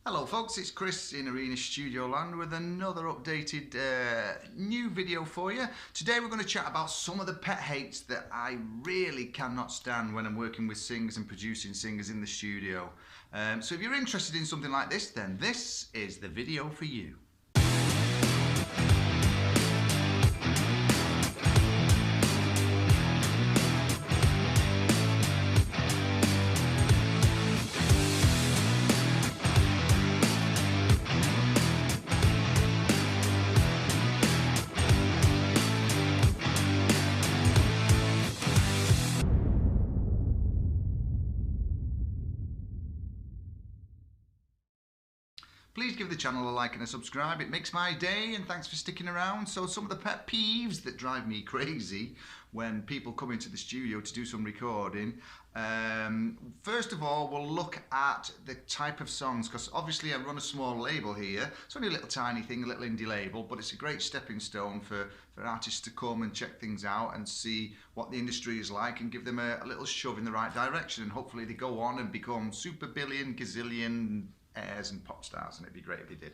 Hello folks, it's Chris in Arena Studio Land with another updated new video for you. Today we're going to chat about some of the pet hates that I really cannot stand when I'm working with singers and producing singers in the studio. So if you're interested in something like this, then this is the video for you. Please give the channel a like and a subscribe, it makes my day, and thanks for sticking around. So some of the pet peeves that drive me crazy when people come into the studio to do some recording. First of all, we'll look at the type of songs, because obviously I run a small label here. It's only a little tiny thing, a little indie label, but it's a great stepping stone for artists to come and check things out and see what the industry is like and give them a little shove in the right direction, and hopefully they go on and become super billion, gazillion airs and pop stars, and it'd be great if they did.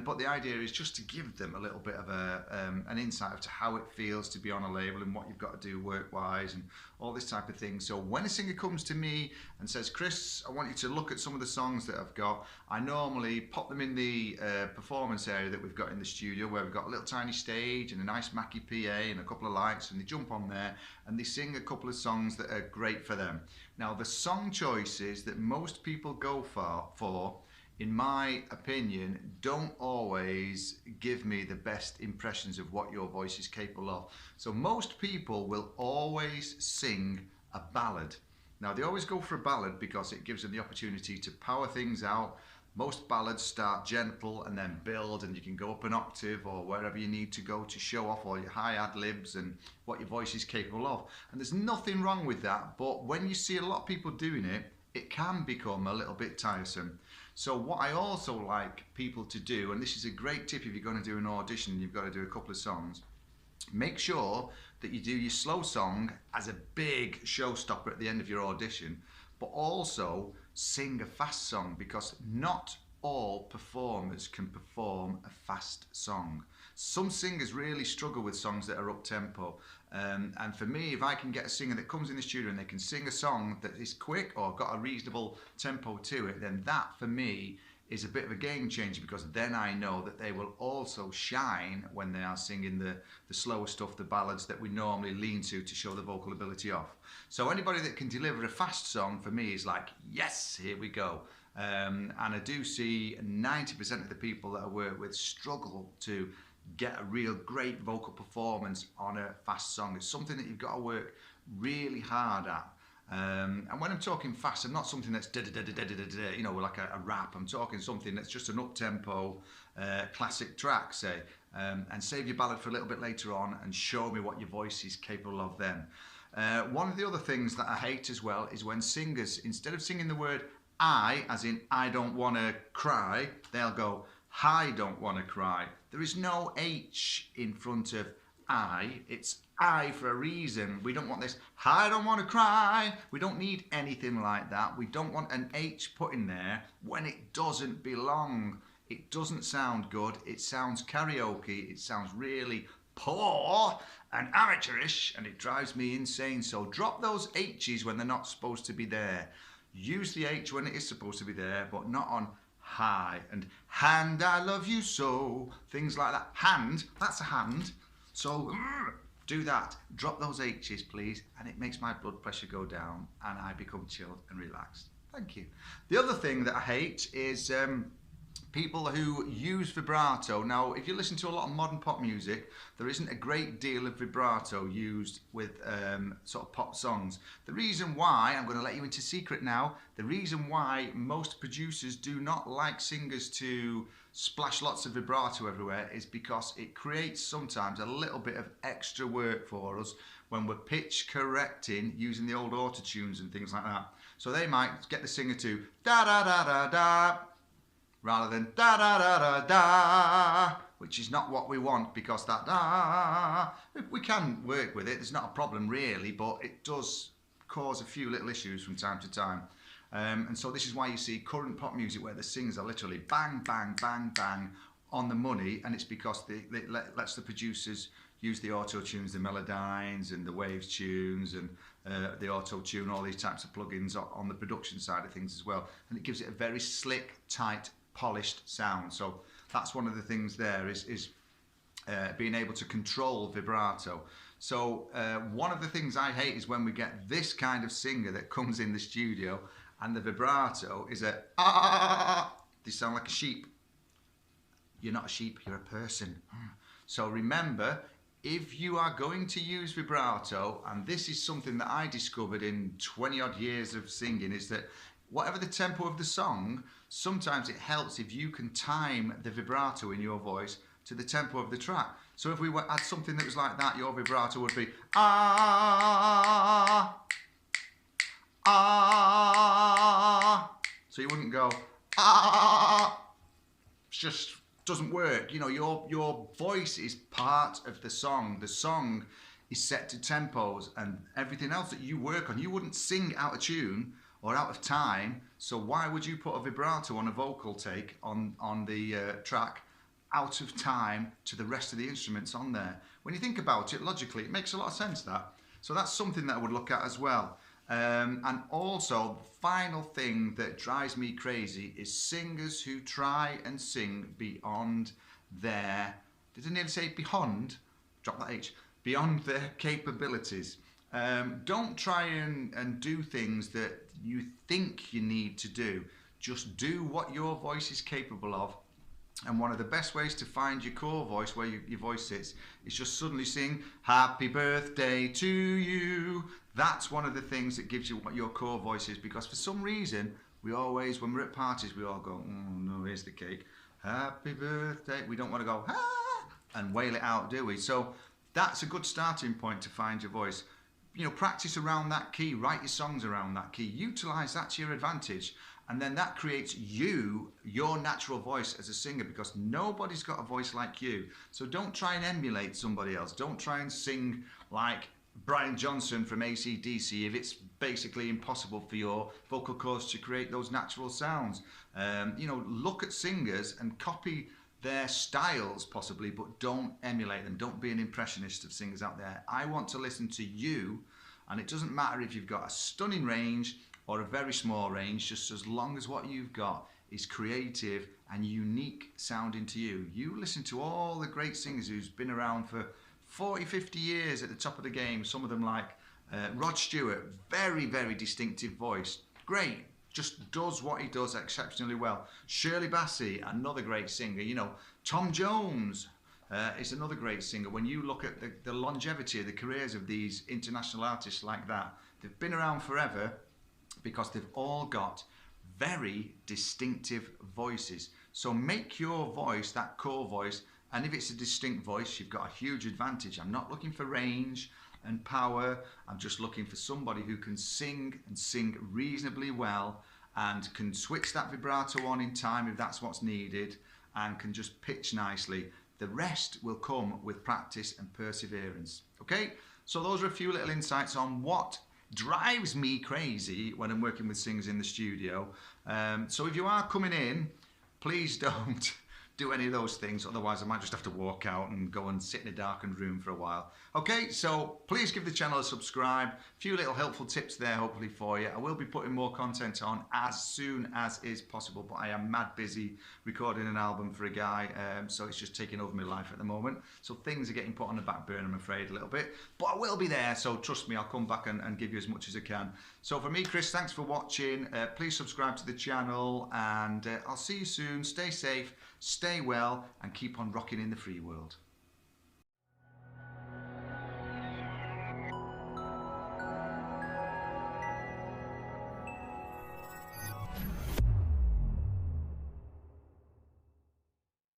But the idea is just to give them a little bit of an insight to how it feels to be on a label and what you've got to do work-wise and all this type of thing. So when a singer comes to me and says, Chris, I want you to look at some of the songs that I've got, I normally pop them in the performance area that we've got in the studio, where we've got a little tiny stage and a nice Mackie PA and a couple of lights, and they jump on there and they sing a couple of songs that are great for them. Now, the song choices that most people go for, in my opinion, don't always give me the best impressions of what your voice is capable of. So most people will always sing a ballad. Now, they always go for a ballad because it gives them the opportunity to power things out. Most ballads start gentle and then build, and you can go up an octave or wherever you need to go to show off all your high ad-libs and what your voice is capable of. And there's nothing wrong with that, but when you see a lot of people doing it, it can become a little bit tiresome. So what I also like people to do, and this is a great tip if you're going to do an audition, you've got to do a couple of songs, make sure that you do your slow song as a big showstopper at the end of your audition, but also sing a fast song, because not all performers can perform a fast song. Some singers really struggle with songs that are up-tempo, and for me, if I can get a singer that comes in the studio and they can sing a song that is quick or got a reasonable tempo to it, then that for me is a bit of a game changer, because then I know that they will also shine when they are singing the slower stuff, the ballads that we normally lean to show the vocal ability off. So anybody that can deliver a fast song for me is like, yes, here we go. And I do see 90% of the people that I work with struggle to get a real great vocal performance on a fast song. It's something that you've got to work really hard at. And when I'm talking fast, I'm not something that's you know, like a rap. I'm talking something that's just an up-tempo classic track, say, and save your ballad for a little bit later on and show me what your voice is capable of then. One of the other things that I hate as well is when singers, instead of singing the word I, as in I don't want to cry, they'll go, I don't want to cry. There is no H in front of I, it's I for a reason. We don't want this, I don't want to cry. We don't need anything like that. We don't want an H put in there when it doesn't belong. It doesn't sound good. It sounds karaoke. It sounds really poor and amateurish, and it drives me insane. So drop those H's when they're not supposed to be there. Use the H when it is supposed to be there, but not on high. And hand, I love you so. Things like that. Hand, that's a hand. So do that. Drop those H's, please, and it makes my blood pressure go down and I become chilled and relaxed. Thank you. The other thing that I hate is people who use vibrato. Now, if you listen to a lot of modern pop music, there isn't a great deal of vibrato used with sort of pop songs. The reason why, I'm going to let you into secret now, the reason why most producers do not like singers to splash lots of vibrato everywhere is because it creates sometimes a little bit of extra work for us when we're pitch correcting using the old auto-tunes and things like that. So they might get the singer to da da da da da rather than da da da da da, which is not what we want, because that da, we can work with it, there's not a problem really, but it does cause a few little issues from time to time. And so this is why you see current pop music where the singers are literally bang, bang, bang, bang on the money, and it's because they lets the producers use the auto tunes, the Melodynes and the Waves tunes and the auto tune, all these types of plugins on the production side of things as well, and it gives it a very slick, tight, polished sound. So that's one of the things there is being able to control vibrato. So one of the things I hate is when we get this kind of singer that comes in the studio and the vibrato is a ah. They sound like a sheep. You're not a sheep, you're a person. So remember, if you are going to use vibrato, and this is something that I discovered in 20 odd years of singing, is that whatever the tempo of the song, sometimes it helps if you can time the vibrato in your voice to the tempo of the track. So if we had something that was like that, your vibrato would be ah, ah. So you wouldn't go ah. It's just doesn't work. You know, your voice is part of the song. The song is set to tempos, and everything else that you work on, you wouldn't sing out of tune or out of time. So why would you put a vibrato on a vocal take on the track out of time to the rest of the instruments on there? When you think about it logically, it makes a lot of sense, that. So that's something that I would look at as well. And also, the final thing that drives me crazy is singers who try and sing beyond their, did I nearly say beyond? Drop that H. Beyond their capabilities. Don't try and do things that you think you need to do. Just do what your voice is capable of. And one of the best ways to find your core voice, where your voice sits, is just suddenly sing happy birthday to you. That's one of the things that gives you what your core voice is, because for some reason, we always, when we're at parties, we all go, oh no, here's the cake. Happy birthday. We don't want to go, ah, and wail it out, do we? So that's a good starting point to find your voice. You know, practice around that key, write your songs around that key, utilize that to your advantage. And then that creates your natural voice as a singer, because nobody's got a voice like you. So don't try and emulate somebody else. Don't try and sing like Brian Johnson from AC/DC if it's basically impossible for your vocal cords to create those natural sounds. You know, look at singers and copy their styles possibly, but don't emulate them. Don't be an impressionist of singers out there. I want to listen to you, and it doesn't matter if you've got a stunning range or a very small range, just as long as what you've got is creative and unique sounding to you. You listen to all the great singers who's been around for 40, 50 years at the top of the game. Some of them like Rod Stewart, very, very distinctive voice. Great, just does what he does exceptionally well. Shirley Bassey, another great singer. You know, Tom Jones is another great singer. When you look at the longevity of the careers of these international artists like that, they've been around forever, because they've all got very distinctive voices. So make your voice that core voice, and if it's a distinct voice, you've got a huge advantage. I'm not looking for range and power, I'm just looking for somebody who can sing and sing reasonably well, and can switch that vibrato on in time if that's what's needed, and can just pitch nicely. The rest will come with practice and perseverance. Okay, so those are a few little insights on what drives me crazy when I'm working with singers in the studio. So if you are coming in, please don't do any of those things, otherwise I might just have to walk out and go and sit in a darkened room for a while. Okay, so please give the channel a subscribe. A few little helpful tips there hopefully for you. I will be putting more content on as soon as is possible, but I am mad busy recording an album for a guy, so it's just taking over my life at the moment. So things are getting put on the back burner, I'm afraid, a little bit, but I will be there, so trust me, I'll come back and give you as much as I can. So for me, Chris, thanks for watching. Please subscribe to the channel, and I'll see you soon. Stay safe, stay well, and keep on rocking in the free world.